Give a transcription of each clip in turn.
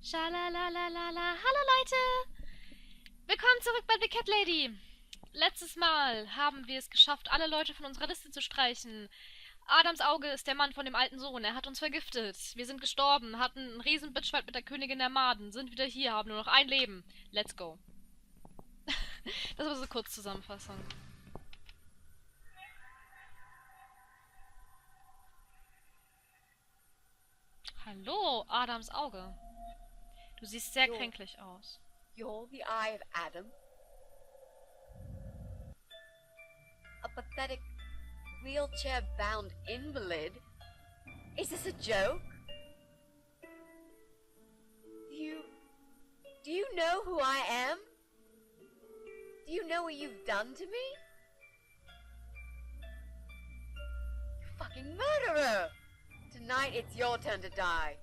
Schalalalala. Hallo Leute! Willkommen zurück bei The Cat Lady. Letztes Mal haben wir es geschafft, alle Leute von unserer Liste zu streichen. Adams Auge ist der Mann von dem alten Sohn. Er hat uns vergiftet. Wir sind gestorben, hatten einen riesen Bitchfight mit der Königin der Maden, sind wieder hier, haben nur noch ein Leben. Let's go. Das war so eine Kurzzusammenfassung. Hallo, Adams Auge. Du siehst sehr kränklich aus. You're the Eye of Adam? A pathetic, wheelchair-bound invalid? Is this a joke? Do you know who I am? Do you know what you've done to me? You fucking murderer! Tonight it's your turn to die.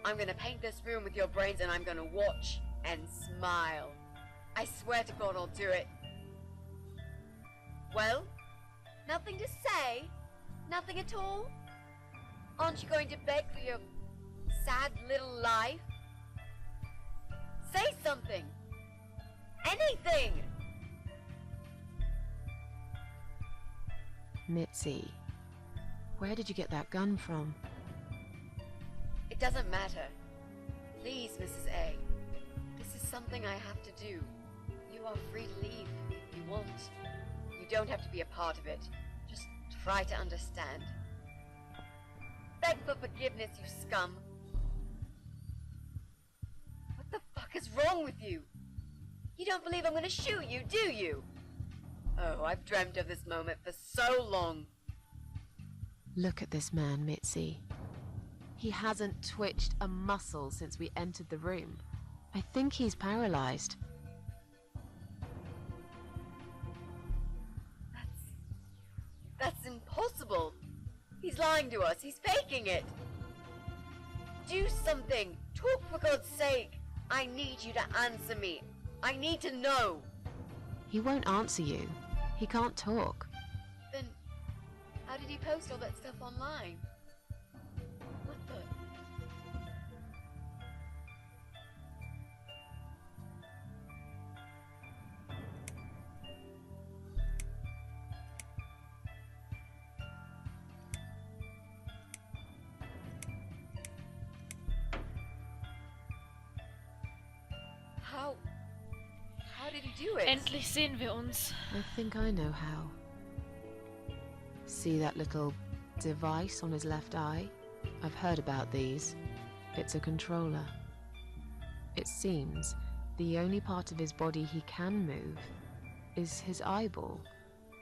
I'm gonna paint this room with your brains and I'm gonna watch and smile. I swear to God I'll do it. Well, nothing to say? Nothing at all? Aren't you going to beg for your sad little life? Say something! Anything! Mitzi, where did you get that gun from? It doesn't matter. Please, Mrs. A. This is something I have to do. You are free to leave if you want. You don't have to be a part of it. Just try to understand. Beg for forgiveness, you scum. What the fuck is wrong with you? You don't believe I'm gonna shoot you, do you? Oh, I've dreamt of this moment for so long. Look at this man, Mitzi. He hasn't twitched a muscle since we entered the room. I think he's paralyzed. That's impossible. He's lying to us. He's faking it. Do something. Talk for God's sake. I need you to answer me. I need to know. He won't answer you. He can't talk. Then, how did he post all that stuff online? What the? How did he do it? Endlich sehen wir uns. I think I know how. See that little device on his left eye? I've heard about these. It's a controller. It seems the only part of his body he can move is his eyeball.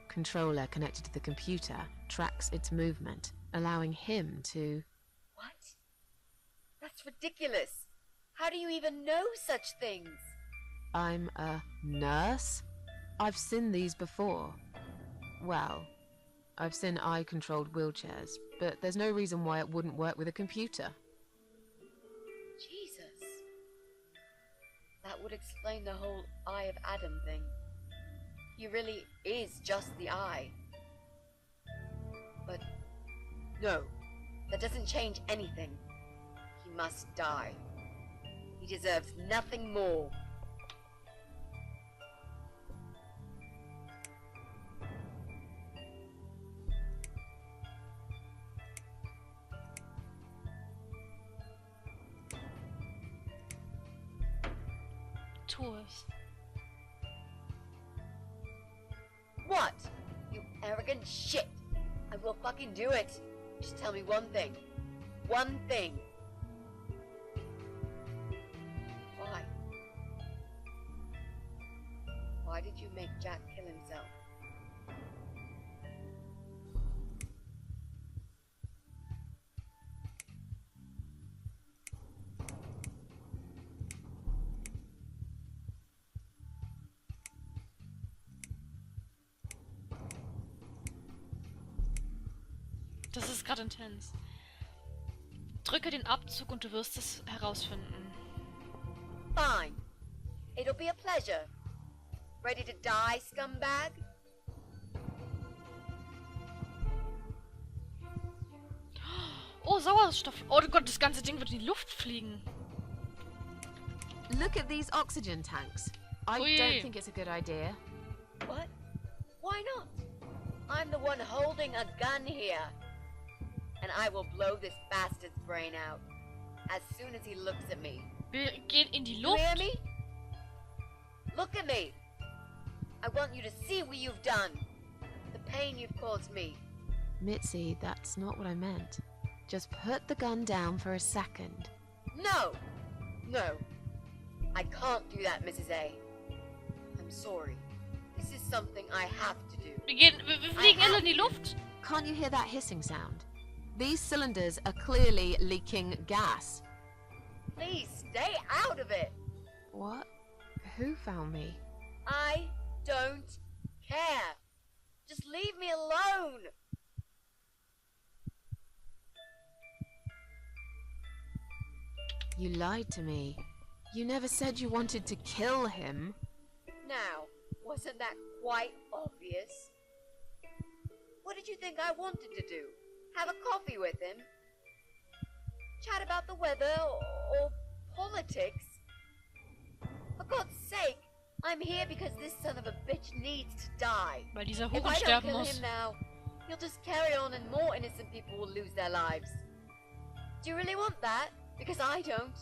Controller connected to the computer tracks its movement, allowing him to... What? That's ridiculous. How do you even know such things? I'm a nurse? I've seen these before. Well, I've seen eye-controlled wheelchairs, but there's no reason why it wouldn't work with a computer. Jesus. That would explain the whole Eye of Adam thing. He really is just the eye. But no, that doesn't change anything. He must die. He deserves nothing more. Tu es. What? You arrogant shit! I will fucking do it! Just tell me one thing. One thing. Why? Why did you make Jack kill himself? Das ist gerade intens. Drücke den Abzug und du wirst es herausfinden. Fine. It'll be a pleasure. Ready to die, scumbag? Oh, Sauerstoff. Oh Gott, das ganze Ding wird in die Luft fliegen. Look at these oxygen tanks. I Ui. don't think it's a good idea. What? Why not? I'm the one holding a gun here. And I will blow this bastard's brain out as soon as he looks at me. Wir gehen in die You hear Luft. me? Look at me. I want you to see what you've done. The pain you've caused me. Mitzi, that's not what I meant. Just put the gun down for a second. No! No. I can't do that, Mrs. A. I'm sorry. This is something I have to do. Wir fliegen alle in die Luft. Can't you hear that hissing sound? These cylinders are clearly leaking gas. Please, stay out of it. What? Who found me? I don't care. Just leave me alone. You lied to me. You never said you wanted to kill him. Now, wasn't that quite obvious? What did you think I wanted to do? Have a coffee with him? Chat about the weather or politics? For God's sake, I'm here because this son of a bitch needs to die. Weil dieser If Huren I don't sterben kill muss. him now, he'll just carry on and more innocent people will lose their lives. Do you really want that? Because I don't.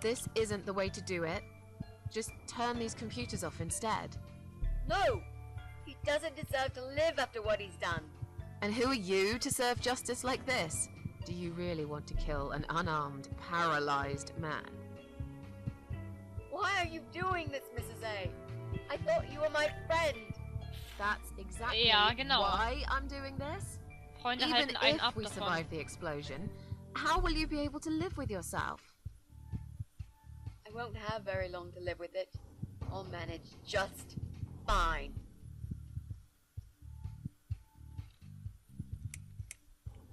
This isn't the way to do it. Just turn these computers off instead. No! He doesn't deserve to live after what he's done. And who are you to serve justice like this? Do you really want to kill an unarmed, paralyzed man? Why are you doing this, Mrs. A? I thought you were my friend. That's exactly Ja, genau. why I'm doing this. Freunde Even halten einen if ab we davon. survive the explosion, how will you be able to live with yourself? I won't have very long to live with it. I'll manage just fine.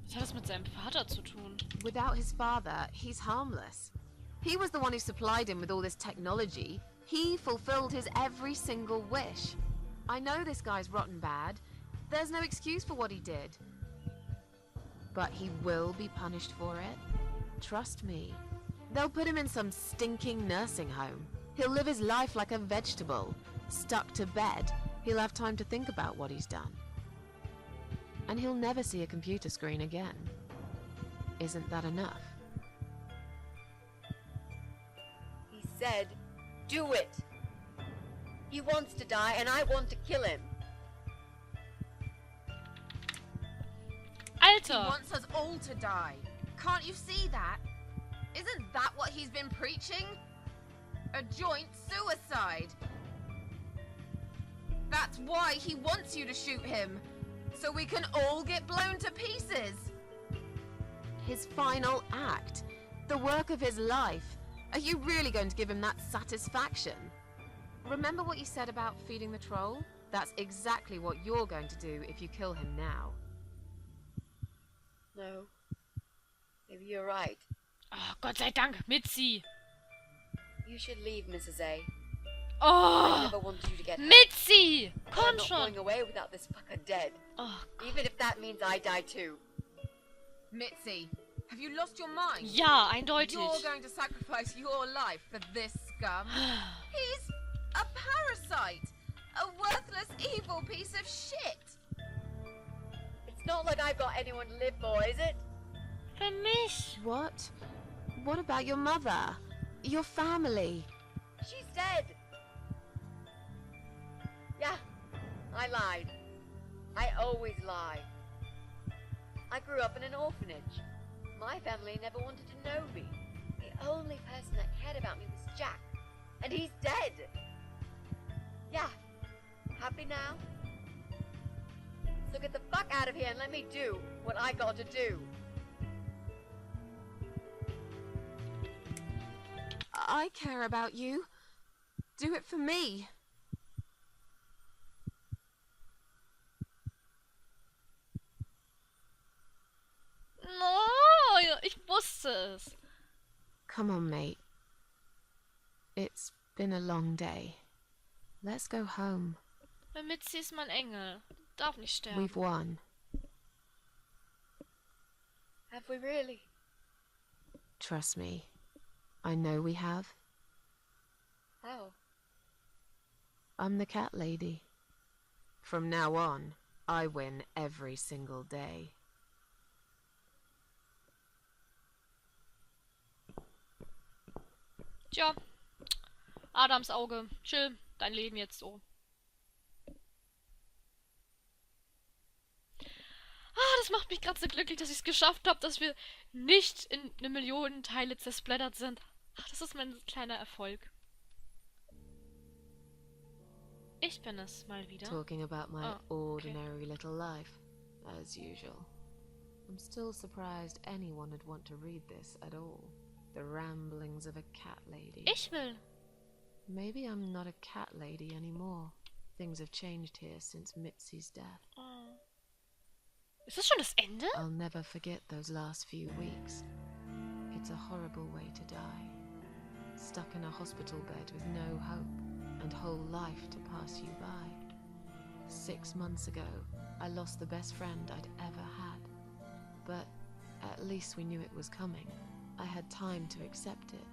Was hat das mit seinem Vater zu tun? Without his father, he's harmless. He was the one who supplied him with all this technology. He fulfilled his every single wish. I know this guy's rotten bad. There's no excuse for what he did. But he will be punished for it. Trust me. They'll put him in some stinking nursing home. He'll live his life like a vegetable. Stuck to bed. He'll have time to think about what he's done. And he'll never see a computer screen again. Isn't that enough? He said, do it. He wants to die and I want to kill him. He Alter! wants us all to die. Can't you see that? Isn't that what he's been preaching? A joint suicide. That's why he wants you to shoot him. So we can all get blown to pieces. His final act. The work of his life. Are you really going to give him that satisfaction? Remember what you said about feeding the troll? That's exactly what you're going to do if you kill him now. No. Maybe you're right. Oh, Gott sei Dank, Mitzi! You should leave, Mrs. A. I Oh! never wanted you to get hurt. Mitzi! I'm Komm not schon! going away without this fucker dead. Oh, Even if that means I die too. Mitzi, have you lost your mind? ja, eindeutig. You're going to sacrifice your life for this scum? He's a parasite. A worthless, evil piece of shit. It's not like I've got anyone to live for, is it? Für mich! What? What about your mother? Your family? She's dead. Yeah, I lied. I always lie. I grew up in an orphanage. My family never wanted to know me. The only person that cared about me was Jack. And he's dead. Yeah. Happy now? So get the fuck out of here and let me do what I got to do. I care about you. Do it for me. No, ich wusste es. Come on, mate. It's been a long day. Let's go home. Weil Mitzi ist mein Engel. Darf nicht sterben. We've won. Have we really? Trust me, I know we have. How? I'm the cat lady. From now on, I win every single day. Tja, Adams Auge, chill dein Leben jetzt so. Das macht mich gerade so glücklich, dass ich es geschafft habe, dass wir nicht in eine Million Teile zersplattert sind. Das ist mein kleiner Erfolg. Ich bin es mal wieder. Talking about my Oh, okay. ordinary little life, as usual. I'm still surprised anyone would want to read this at all. The ramblings of a cat lady. Ich will. Maybe I'm not a cat lady anymore. Things have changed here since Mitzi's death. Oh. Ist das schon das Ende? I'll never forget those last few weeks. It's a horrible way to die. Stuck in a hospital bed with no hope and whole life to pass you by. 6 months ago, I lost the best friend I'd ever had. But at least we knew it was coming. I had time to accept it,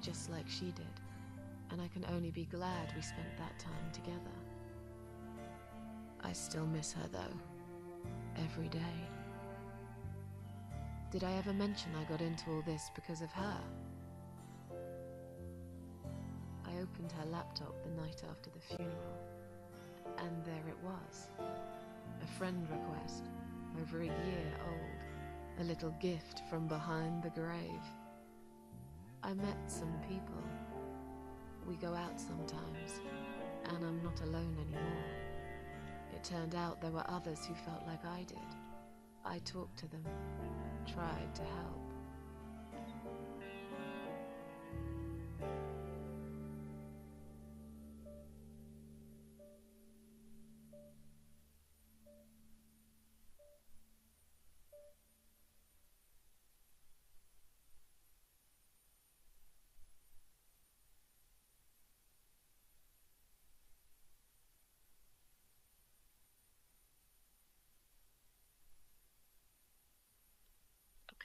just like she did. And I can only be glad we spent that time together. I still miss her though. Every day. Did I ever mention I got into all this because of her? I opened her laptop the night after the funeral, and there it was. A friend request, over a year old. A little gift from behind the grave. I met some people. We go out sometimes, and I'm not alone anymore. It turned out there were others who felt like I did. I talked to them, tried to help.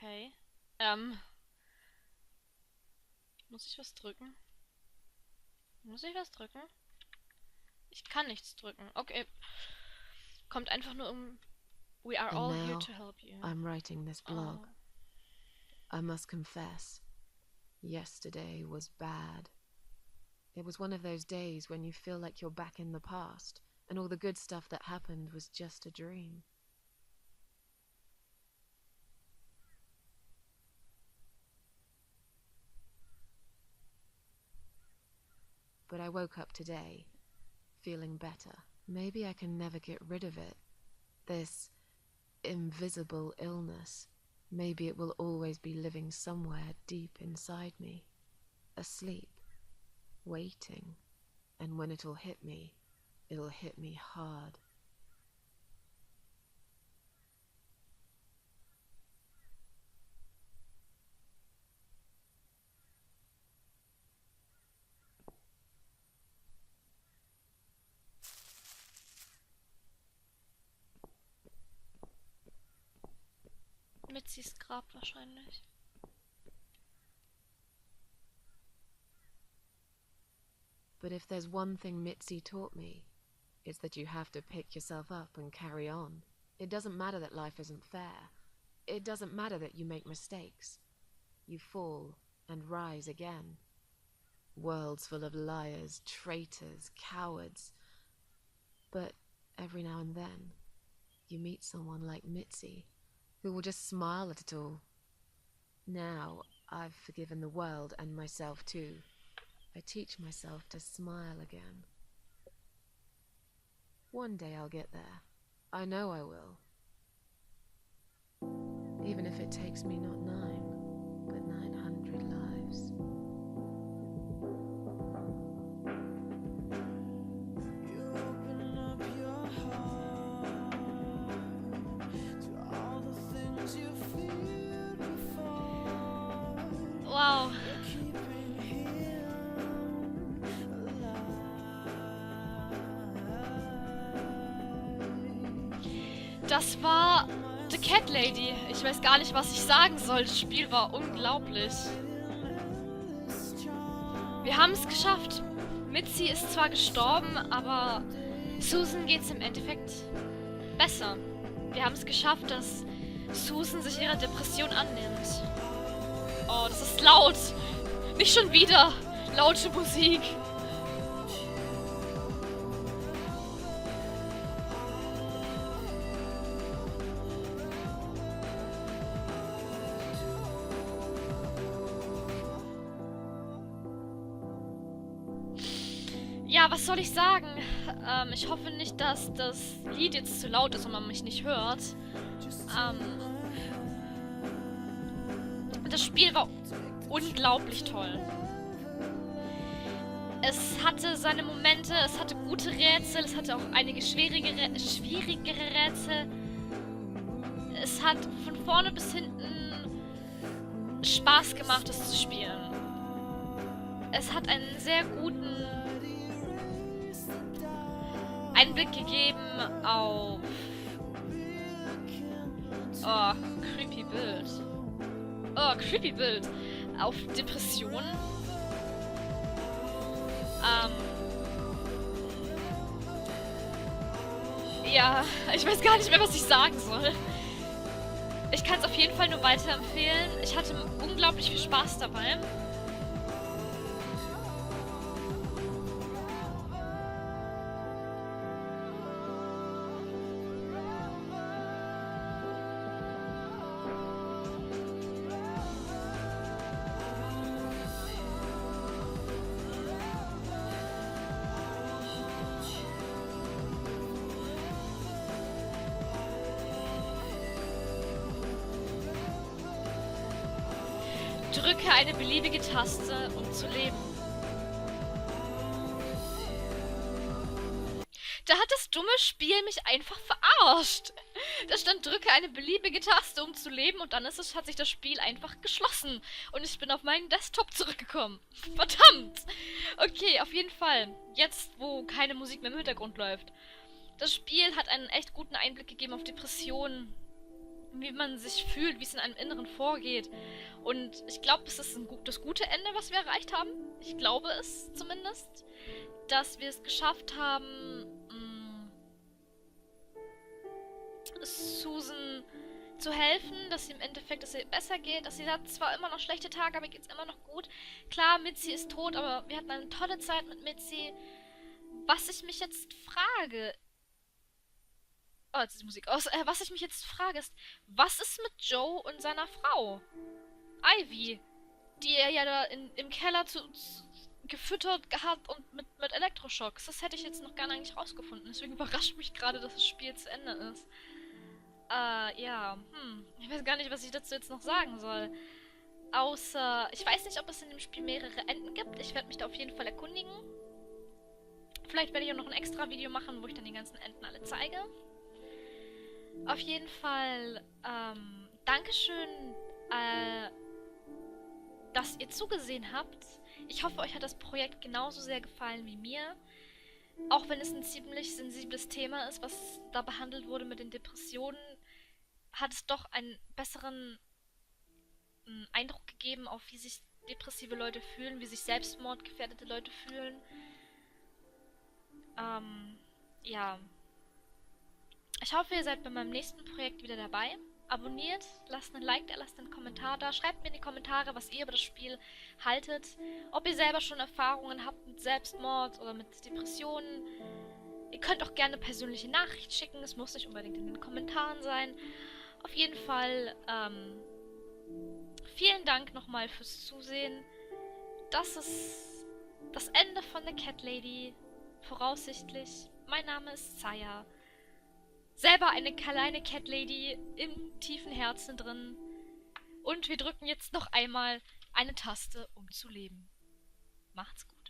Okay. Muss ich was drücken? Muss ich was drücken? Ich kann nichts drücken. Okay. Kommt einfach nur um... We are all here to help you. I'm writing this blog. Oh. I must confess, yesterday was bad. It was one of those days when you feel like you're back in the past, and all the good stuff that happened was just a dream. But I woke up today, feeling better. Maybe I can never get rid of it. This invisible illness. Maybe it will always be living somewhere deep inside me. Asleep. Waiting. And when it'll hit me hard. Mitzis Grab wahrscheinlich. But if there's one thing Mitzi taught me, it's that you have to pick yourself up and carry on. It doesn't matter that life isn't fair. It doesn't matter that you make mistakes. You fall and rise again. Worlds full of liars, traitors, cowards. But every now and then, you meet someone like Mitzi, who will just smile at it all. Now, I've forgiven the world and myself too. I teach myself to smile again. One day I'll get there. I know I will. Even if it takes me not 9, but 900 lives. Wow. The Cat Lady. Ich weiß gar nicht, was ich sagen soll. Das Spiel war unglaublich. Wir haben es geschafft. Mitzi ist zwar gestorben, aber Susan geht es im Endeffekt besser. Wir haben es geschafft, dass Susan sich ihrer Depression annimmt. Oh, das ist laut. Nicht schon wieder laute Musik. Ja, was soll ich sagen? Ich hoffe nicht, dass das Lied jetzt zu laut ist und man mich nicht hört. Das Spiel war unglaublich toll. Es hatte seine Momente, es hatte gute Rätsel, es hatte auch einige schwierigere Rätsel. Es hat von vorne bis hinten Spaß gemacht, es zu spielen. Es hat einen sehr guten Einblick gegeben auf... Oh, creepy Bild. Oh, creepy Bild. Auf Depressionen. Ja, ich weiß gar nicht mehr, was ich sagen soll. Ich kann es auf jeden Fall nur weiterempfehlen. Ich hatte unglaublich viel Spaß dabei. Drücke eine beliebige Taste, um zu leben. Da hat das dumme Spiel mich einfach verarscht. Da stand, drücke eine beliebige Taste, um zu leben, und dann hat sich das Spiel einfach geschlossen. Und ich bin auf meinen Desktop zurückgekommen. Verdammt! Okay, auf jeden Fall. Jetzt, wo keine Musik mehr im Hintergrund läuft. Das Spiel hat einen echt guten Einblick gegeben auf Depressionen, wie man sich fühlt, wie es in einem Inneren vorgeht. Und ich glaube, es ist das gute Ende, was wir erreicht haben. Ich glaube es zumindest, dass wir es geschafft haben, Susan zu helfen, dass sie im Endeffekt, dass ihr besser geht, dass sie hat zwar immer noch schlechte Tage, aber ihr geht es immer noch gut. Klar, Mitzi ist tot, aber wir hatten eine tolle Zeit mit Mitzi. Was ich mich jetzt frage... Oh, jetzt ist die Musik aus. Was ich mich jetzt frage ist, was ist mit Joe und seiner Frau? Ivy, die er ja da im Keller gefüttert hat und mit Elektroschocks. Das hätte ich jetzt noch gar nicht rausgefunden. Deswegen überrascht mich gerade, dass das Spiel zu Ende ist. Ja, ich weiß gar nicht, was ich dazu jetzt noch sagen soll. Außer, ich weiß nicht, ob es in dem Spiel mehrere Enden gibt. Ich werde mich da auf jeden Fall erkundigen. Vielleicht werde ich auch noch ein extra Video machen, wo ich dann die ganzen Enden alle zeige. Auf jeden Fall, Dankeschön, dass ihr zugesehen habt. Ich hoffe, euch hat das Projekt genauso sehr gefallen wie mir. Auch wenn es ein ziemlich sensibles Thema ist, was da behandelt wurde mit den Depressionen, hat es doch einen besseren Eindruck gegeben, auf wie sich depressive Leute fühlen, wie sich selbstmordgefährdete Leute fühlen. Ja. Ich hoffe, ihr seid bei meinem nächsten Projekt wieder dabei. Abonniert, lasst einen Like da, lasst einen Kommentar da. Schreibt mir in die Kommentare, was ihr über das Spiel haltet. Ob ihr selber schon Erfahrungen habt mit Selbstmord oder mit Depressionen. Ihr könnt auch gerne eine persönliche Nachricht schicken. Es muss nicht unbedingt in den Kommentaren sein. Auf jeden Fall, vielen Dank nochmal fürs Zusehen. Das ist das Ende von The Cat Lady. Voraussichtlich. Mein Name ist Saya. Selber eine kleine Cat Lady im tiefen Herzen drin. Und wir drücken jetzt noch einmal eine Taste, um zu leben. Macht's gut.